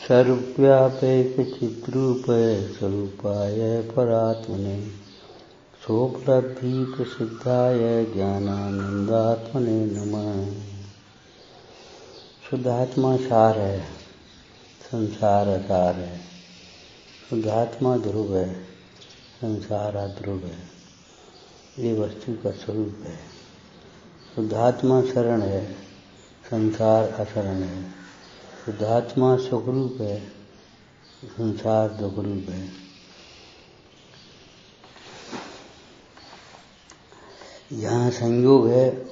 सर्वव्यापैक चिद्रूपय स्वरूपाय परात्मने सोपलब्धि प्रसिद्धाय ज्ञानानंदात्मने नमः। शुद्धात्मा सार है, संसार असार है। शुद्धात्मा ध्रुव है, संसार अध्रुव है। ये वस्तु का स्वरूप है। शुद्धात्मा शरण है, संसार अशरण है। शुद्धात्मा सुखरूप है, संसार दुखरूप है। जहाँ संयोग है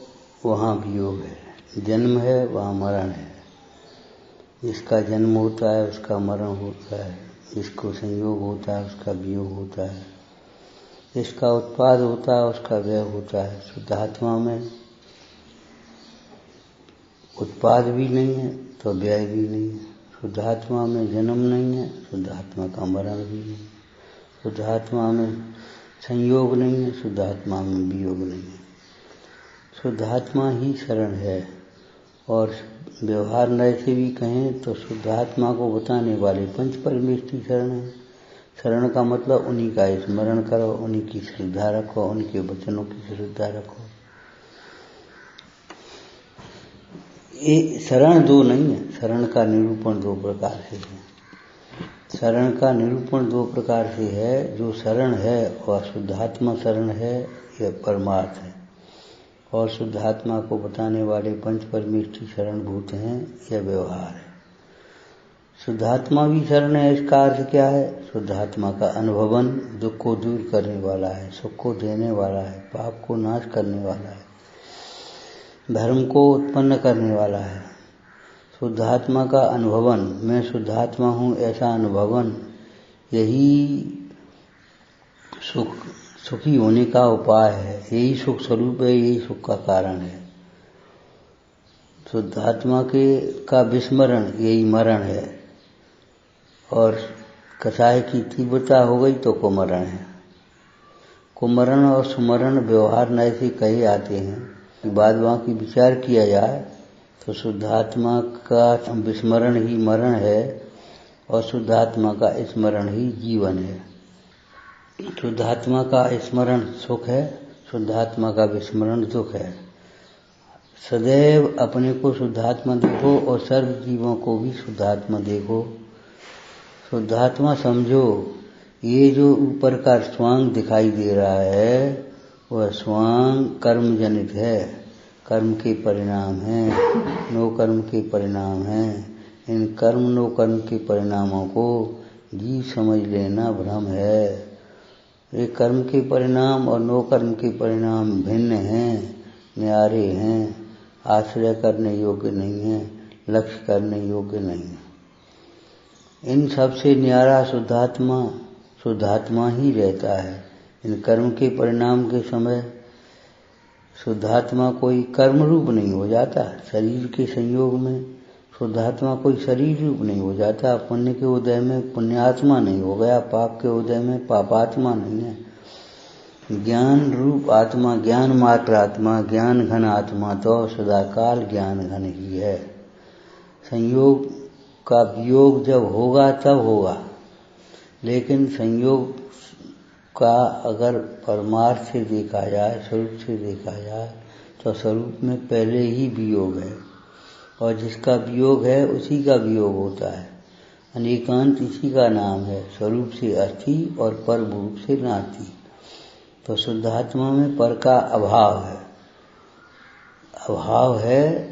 वहाँ वियोग है, जन्म है वहाँ मरण है। जिसका जन्म होता है उसका मरण होता है, जिसको संयोग होता है उसका वियोग होता है, जिसका उत्पाद होता है उसका व्यय होता है। शुद्धात्मा में उत्पाद भी नहीं है तो व्यय भी नहीं है। शुद्धात्मा में जन्म नहीं है, शुद्धात्मा का मरण भी नहीं। शुद्धात्मा में संयोग नहीं है, शुद्धात्मा में वियोग नहीं है। शुद्धात्मा ही शरण है। और व्यवहार नए से भी कहें तो शुद्धात्मा को बताने वाले पंच परमेष्ठी शरण है। शरण का मतलब उन्हीं का स्मरण करो, उन्हीं की श्रद्धा रखो, उनके वचनों की श्रद्धा रखो। ये शरण दो नहीं है, शरण का निरूपण दो प्रकार से है। शरण का निरूपण दो प्रकार से है। जो शरण है वह शुद्धात्मा शरण है, यह परमार्थ है। और शुद्धात्मा को बताने वाले पंच परमेष्ठी शरणभूत हैं, यह व्यवहार है। शुद्धात्मा भी शरण है। इसका अर्थ क्या है? शुद्धात्मा का अनुभवन दुख को दूर करने वाला है, सुख को देने वाला है, पाप को नाश करने वाला है, धर्म को उत्पन्न करने वाला है। शुद्धात्मा का अनुभवन, मैं शुद्धात्मा हूँ ऐसा अनुभवन, यही सुखी होने का उपाय है। यही सुख स्वरूप है, यही सुख का कारण है। शुद्धात्मा का विस्मरण यही मरण है। और कसाय की तीव्रता हो गई तो कुमरण है। कुमरण और सुमरण व्यवहार नए से कहे आते हैं कि बाद बाकी विचार किया जाए तो शुद्धात्मा का विस्मरण ही मरण है और शुद्धात्मा का स्मरण ही जीवन है। शुद्धात्मा का स्मरण सुख है, शुद्धात्मा का विस्मरण दुख है। सदैव अपने को शुद्धात्मा देखो और सर्व जीवों को भी शुद्धात्मा देखो। शुद्धात्मा समझो, ये जो ऊपर का स्वांग दिखाई दे रहा है वह स्वांग कर्म जनित है, कर्म के परिणाम हैं, नो कर्म के परिणाम हैं। इन कर्म नो कर्म के परिणामों को जीव समझ लेना भ्रम है। ये कर्म के परिणाम और नो कर्म के परिणाम भिन्न हैं, न्यारे हैं, आश्रय करने योग्य नहीं है, लक्ष्य करने योग्य नहीं है। इन सबसे न्यारा शुद्धात्मा ही रहता है। इन कर्म के परिणाम के समय शुद्धात्मा कोई कर्म रूप नहीं हो जाता। शरीर के संयोग में शुद्धात्मा कोई शरीर रूप नहीं हो जाता। पुण्य के उदय में पुण्यात्मा नहीं हो गया, पाप के उदय में पापात्मा नहीं है। ज्ञान रूप आत्मा, ज्ञान मात्र आत्मा, ज्ञान घन आत्मा तो सदाकाल ज्ञान घन ही है। संयोग का वियोग जब होगा तब होगा, लेकिन संयोग का अगर परमार्थ से देखा जाए, स्वरूप से देखा जाए तो स्वरूप में पहले ही वियोग है और जिसका वियोग है उसी का वियोग होता है। अनेकांत इसी का नाम है। स्वरूप से अस्थि और पर रूप से नास्ति। तो शुद्धात्मा में पर का अभाव है।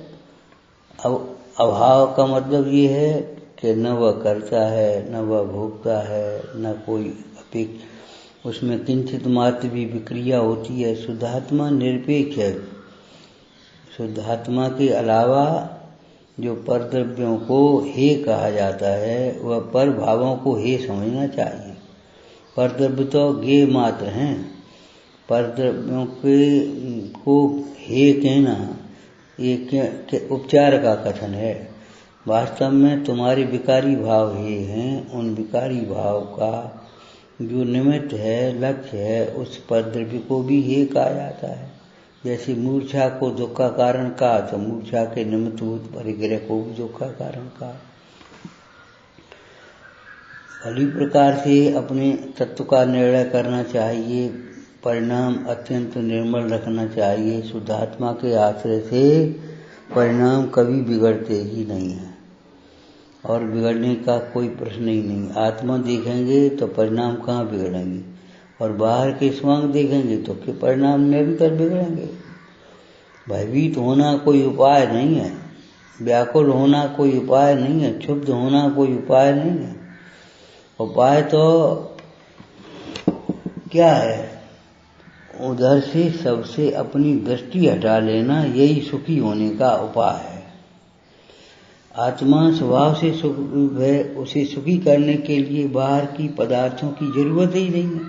अभाव का मतलब ये है कि न वह करता है, न वह भोगता है, न कोई उसमें किंचित मात्र भी विक्रिया होती है। शुद्धात्मा निरपेक्ष है। शुद्धात्मा के अलावा जो परद्रव्यों को हे कहा जाता है वह पर भावों को हे समझना चाहिए। परद्रव्य तो गे मात्र हैं। परद्रव्यों को हे कहना ये उपचार का कथन है। वास्तव में तुम्हारे विकारी भाव हे हैं। उन विकारी भाव का जो निमित्त है, लक्ष्य है, उस परद्रव्य को भी हे कहा जाता है। जैसे मूर्छा को दुख का कारण कहा तो मूर्छा के निमित्तभूत परिग्रह को भी दुख का कारण कहा। भली प्रकार से अपने तत्व का निर्णय करना चाहिए। परिणाम अत्यंत निर्मल रखना चाहिए। शुद्धात्मा के आश्रय से परिणाम कभी बिगड़ते ही नहीं हैं और बिगड़ने का कोई प्रश्न ही नहीं। आत्मा देखेंगे तो परिणाम कहाँ बिगड़ेंगे, और बाहर के स्वांग देखेंगे तो के परिणाम निरंतर बिगड़ेंगे। भयभीत होना कोई उपाय नहीं है, व्याकुल होना कोई उपाय नहीं है, क्षुब्ध होना कोई उपाय नहीं है। उपाय तो क्या है? उधर से सबसे अपनी दृष्टि हटा लेना, यही सुखी होने का उपाय है। आत्मा स्वभाव से सुख है, उसे सुखी करने के लिए बाहर की पदार्थों की जरूरत ही नहीं है।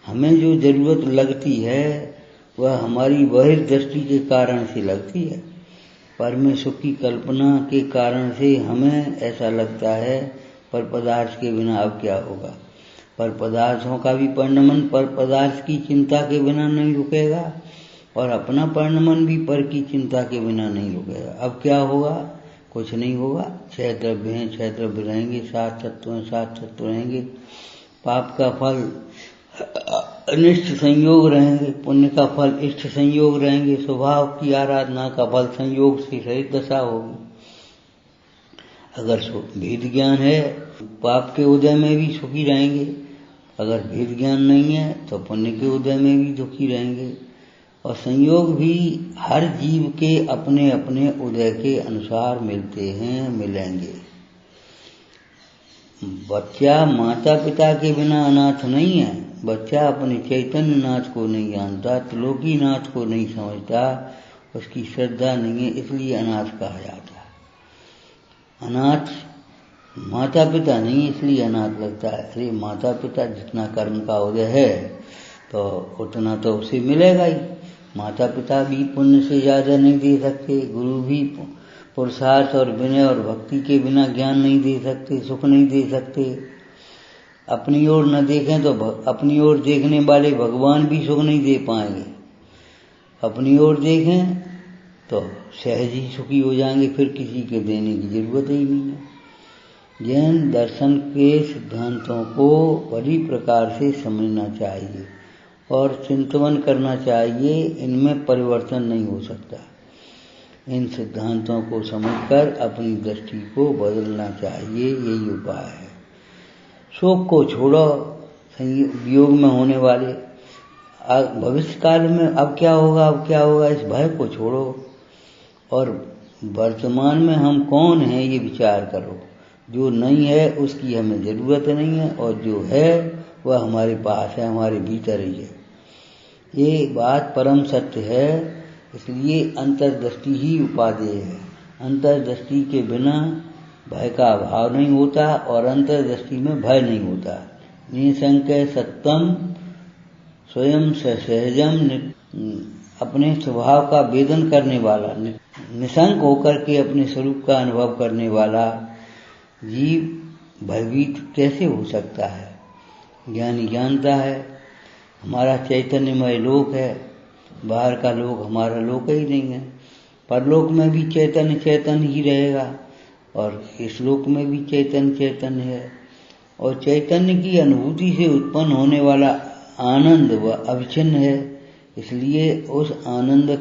हमें जो जरूरत लगती है वह हमारी बहिर्दृष्टि के कारण से लगती है। परम सुख की कल्पना के कारण से हमें ऐसा लगता है पर पदार्थ के बिना अब क्या होगा। पर पदार्थों का भी परिणमन पर पदार्थ की चिंता के बिना नहीं रुकेगा, और अपना परिणमन भी पर की चिंता के बिना नहीं रुकेगा। अब क्या होगा? कुछ नहीं होगा। 6 द्रव्य हैं, 6 द्रव्य रहेंगे, 7 तत्व हैं, 7 तत्व रहेंगे। पाप का फल अनिष्ट संयोग रहेंगे, पुण्य का फल इष्ट संयोग रहेंगे। स्वभाव की आराधना का फल संयोग से सहित दशा होगी। अगर भेद ज्ञान है पाप के उदय में भी सुखी रहेंगे, अगर भेद ज्ञान नहीं है तो पुण्य के उदय में भी दुखी रहेंगे। और संयोग भी हर जीव के अपने अपने उदय के अनुसार मिलते हैं, मिलेंगे। बच्चा माता पिता के बिना अनाथ नहीं है। बच्चा अपने चैतन्य नाथ को नहीं जानता, त्रिलोकी नाथ को नहीं समझता, उसकी श्रद्धा नहीं है, इसलिए अनाथ कहा जाता है। अनाथ माता पिता नहीं, इसलिए अनाथ लगता है। अरे माता पिता जितना कर्म का उदय है तो उतना तो उसे मिलेगा ही। माता पिता भी पुण्य से ज़्यादा नहीं दे सकते, गुरु भी पुरुषार्थ और विनय और भक्ति के बिना ज्ञान नहीं दे सकते, सुख नहीं दे सकते। अपनी ओर न देखें तो अपनी ओर देखने वाले भगवान भी सुख नहीं दे पाएंगे। अपनी ओर देखें तो सहज ही सुखी हो जाएंगे, फिर किसी के देने की जरूरत ही नहीं है। जैन दर्शन के सिद्धांतों को बड़ी प्रकार से समझना चाहिए और चिंतन करना चाहिए। इनमें परिवर्तन नहीं हो सकता। इन सिद्धांतों को समझकर अपनी दृष्टि को बदलना चाहिए, यही उपाय है। शोक को छोड़ो, वियोग में होने वाले भविष्य काल में अब क्या होगा, अब क्या होगा, इस भय को छोड़ो और वर्तमान में हम कौन हैं ये विचार करो। जो नहीं है उसकी हमें ज़रूरत नहीं है, और जो है वह हमारे पास है, हमारे भीतर ही है। ये बात परम सत्य है, इसलिए अंतर्दृष्टि ही उपादेय है। अंतर्दृष्टि के बिना भय का अभाव नहीं होता और अंतर्दृष्टि में भय नहीं होता। निसंशय सत्यम स्वयं सहजम, अपने स्वभाव का वेदन करने वाला, निशंक होकर के अपने स्वरूप का अनुभव करने वाला जीव भयभीत कैसे हो सकता है। ज्ञानी जानता है हमारा चैतन्यमय लोक है, बाहर का लोक हमारा लोक ही नहीं है। परलोक में भी चैतन्य चैतन्य ही रहेगा और इस लोक में भी चैतन्य चैतन्य है। और चैतन्य की अनुभूति से उत्पन्न होने वाला आनंद वह अविच्छिन्न है, इसलिए उस आनंद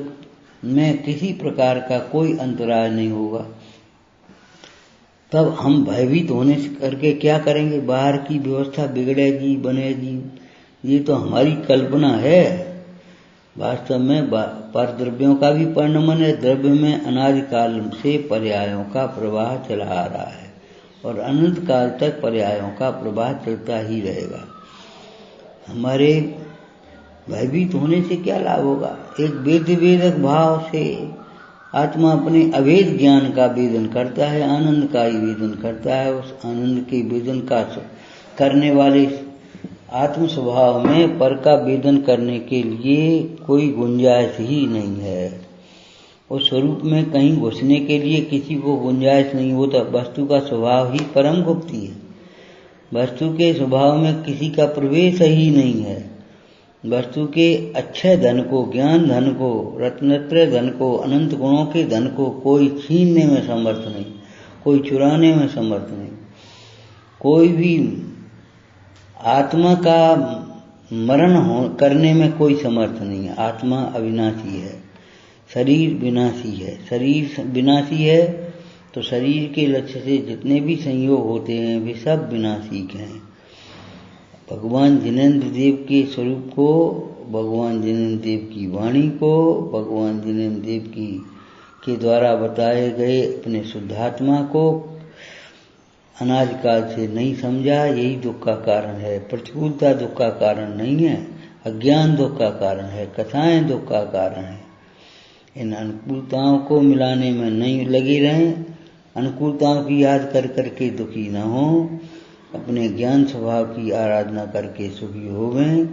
में किसी प्रकार का कोई अंतराय नहीं होगा। तब हम भयभीत होने से करके क्या करेंगे? बाहर की व्यवस्था बिगड़ेगी, बनेगी, ये तो हमारी कल्पना है। वास्तव में पर द्रव्यों का भी परिणमन है। द्रव्य में अनादिकाल से पर्यायों का प्रवाह चला आ रहा है और अनंत काल तक पर्यायों का प्रवाह चलता ही रहेगा। हमारे भयभीत होने से क्या लाभ होगा? एक वेदक भाव से आत्मा अपने अभेद ज्ञान का वेदन करता है, आनंद का ही वेदन करता है। उस आनंद के वेदन का करने वाले आत्म स्वभाव में पर का वेदन करने के लिए कोई गुंजाइश ही नहीं है। उस स्वरूप में कहीं घुसने के लिए किसी को गुंजाइश नहीं होता। वस्तु का स्वभाव ही परम गुप्ती है। वस्तु के स्वभाव में किसी का प्रवेश ही नहीं है। वस्तु के अच्छे धन को, ज्ञान धन को, रत्नत्रय धन को, अनंत गुणों के धन को कोई छीनने में समर्थ नहीं, कोई चुराने में समर्थ नहीं। कोई भी आत्मा का मरण करने में कोई समर्थ नहीं है। आत्मा अविनाशी है, शरीर विनाशी है। शरीर विनाशी है तो शरीर के लक्ष्य से जितने भी संयोग होते हैं वे सब विनाशी हैं। भगवान जिनेंद्र देव के स्वरूप को, भगवान जिनेंद्र देव की वाणी को, भगवान जिनेंद्र देव के द्वारा बताए गए अपने शुद्धात्मा को अनाज काल से नहीं समझा, यही दुख का कारण है। प्रतिकूलता दुख का कारण नहीं है, अज्ञान दुख का कारण है, कथाएं दुख का कारण है। इन अनुकूलताओं को मिलाने में नहीं लगे रहें, अनुकूलताओं की याद कर करके दुखी न हो, अपने ज्ञान स्वभाव की आराधना करके सुखी होवें,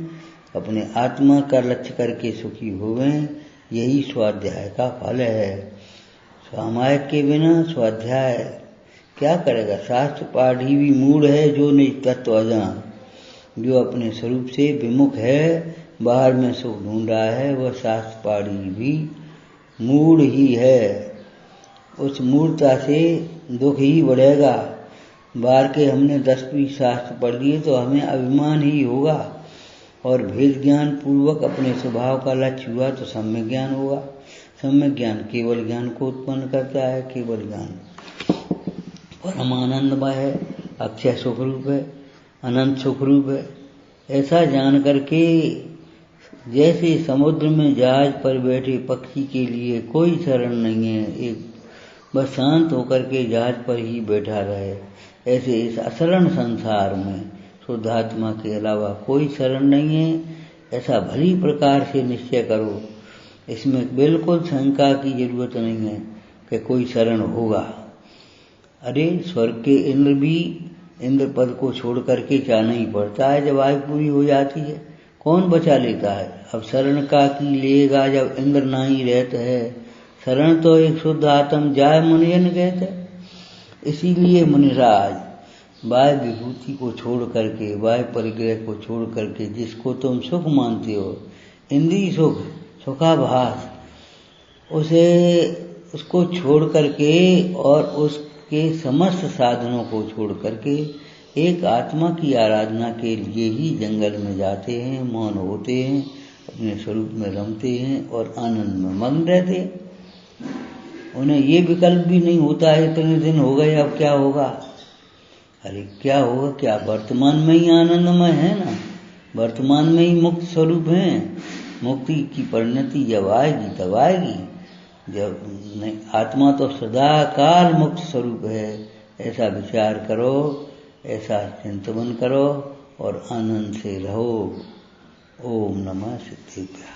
अपने आत्मा का लक्ष्य करके सुखी होवें, यही स्वाध्याय का फल है। सामायिक के बिना स्वाध्याय क्या करेगा? शास्त्र पाठी भी मूढ़ है जो निज तत्व अजान, जो अपने स्वरूप से विमुख है, बाहर में सुख ढूंढ रहा है, वह शास्त्र पाठी भी मूढ़ ही है। उस मूढ़ता से दुख ही बढ़ेगा। बाहर के हमने 10-20 शास्त्र पढ़ लिए तो हमें अभिमान ही होगा, और भेद ज्ञान पूर्वक अपने स्वभाव का लक्ष्य हुआ तो सम्यक ज्ञान होगा। सम्यक ज्ञान केवल ज्ञान को उत्पन्न करता है। केवल ज्ञान परम आनंदमय है, अक्षय सुखरूप है, अनंत सुखरूप है। ऐसा जान करके जैसे समुद्र में जहाज पर बैठे पक्षी के लिए कोई शरण नहीं है, एक बस शांत होकर के जहाज पर ही बैठा रहे, ऐसे इस अशरण संसार में शुद्धात्मा के अलावा कोई शरण नहीं है। ऐसा भली प्रकार से निश्चय करो, इसमें बिल्कुल शंका की जरूरत नहीं है कि कोई शरण होगा। अरे स्वर्ग के इंद्र भी इंद्र पद को छोड़ करके जाना ही पड़ता है जब आयु पूरी हो जाती है। कौन बचा लेता है? अब शरण का की लेगा जब इंद्र ना ही रहता है। शरण तो एक शुद्ध आत्म जाय मुनियन कहते। इसीलिए मुनिराज वाय विभूति को छोड़ करके, वाय परिग्रह को छोड़ करके, जिसको तुम सुख मानते हो, इंद्रिय सुख, सुखाभास, उसको छोड़ करके और उसके समस्त साधनों को छोड़ करके एक आत्मा की आराधना के लिए ही जंगल में जाते हैं, मौन होते हैं, अपने स्वरूप में रमते हैं और आनंद में मग्न रहते हैं। उन्हें ये विकल्प भी नहीं होता है इतने दिन हो गए अब क्या होगा। अरे क्या होगा? क्या वर्तमान में ही आनंदमय है ना, वर्तमान में ही मुक्त स्वरूप है। मुक्ति की परिणति जब आएगी तब आएगी, जब नहीं। आत्मा तो सदा काल मुक्त स्वरूप है। ऐसा विचार करो, ऐसा चिंतन करो और आनंद से रहो। ओम नमः सिद्धेभ्यः।